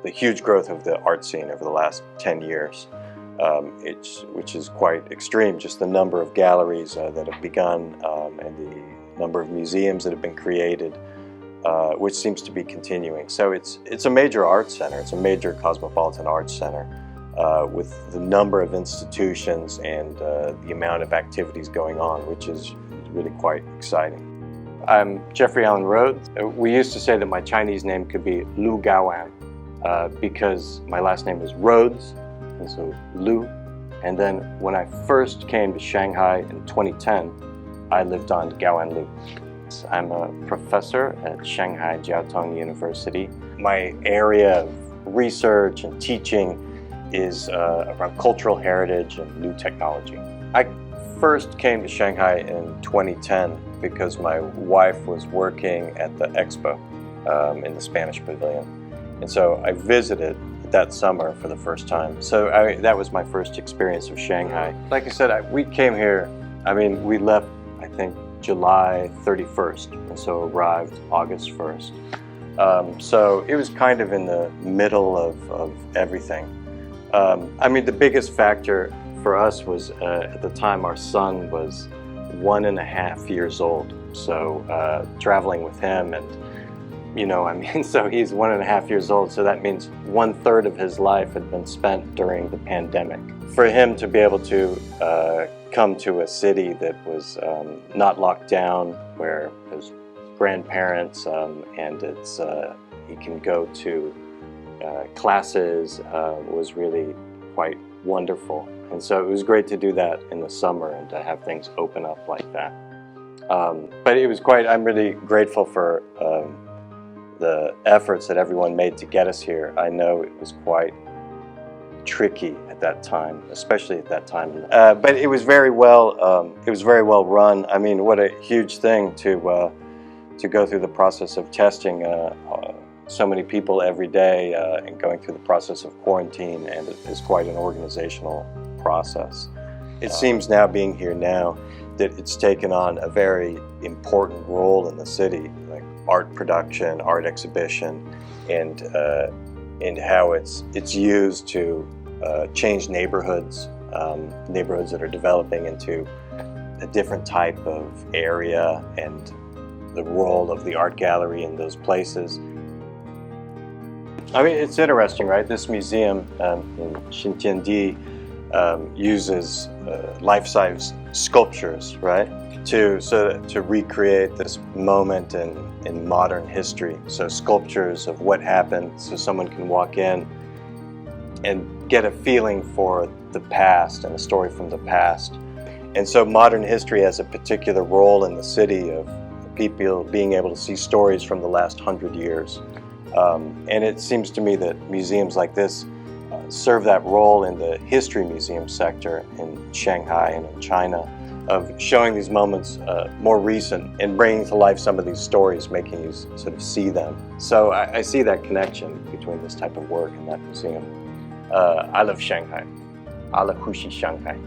the huge growth of the art scene over the last 10 years, which is quite extreme. Just the number of galleries that have begun and the number of museums that have been created, which seems to be continuing. So it's a major art center. It's a major cosmopolitan arts center with the number of institutions and the amount of activities going on, which is really quite exciting. I'm Geoffrey Alan Rhodes. We used to say that my Chinese name could be Lu Gaoan because my last name is Rhodes, and so Lu. And then when I first came to Shanghai in 2010, I lived on Gaoan Lu. I'm a professor at Shanghai Jiao Tong University. My area of research and teaching is around cultural heritage and new technology. I first came to Shanghai in 2010 because my wife was working at the expo in the Spanish pavilion. And so I visited that summer for the first time. So that was my first experience of Shanghai. Like I said, we came here, we left, I think, July 31st, and so arrived August 1st. So it was kind of in the middle of everything. The biggest factor for us was at the time our son was 1.5 years old. So traveling with him, and so he's 1.5 years old. So that means 1/3 of his life had been spent during the pandemic. For him to be able to come to a city that was not locked down, where his grandparents and he can go to classes was really quite wonderful. And so it was great to do that in the summer and to have things open up like that. But it was I'm really grateful for the efforts that everyone made to get us here. I know it was quite tricky at that time, especially at that time. But it was very well run. What a huge thing to go through the process of testing so many people every day and going through the process of quarantine, and it is quite an organizational process. It seems now, being here now, that it's taken on a very important role in the city, like art production, art exhibition, and how it's used to change neighborhoods, neighborhoods that are developing into a different type of area, and the role of the art gallery in those places. It's interesting, right? This museum in Xintiandi uses life-size sculptures, right? To recreate this moment in modern history. So sculptures of what happened, so someone can walk in and get a feeling for the past and a story from the past. And so modern history has a particular role in the city of people being able to see stories from the last 100 years. And it seems to me that museums like this serve that role in the history museum sector in Shanghai and in China, of showing these moments more recent and bringing to life some of these stories, making you sort of see them. So I see that connection between this type of work and that museum. I love Shanghai. I love Shanghai.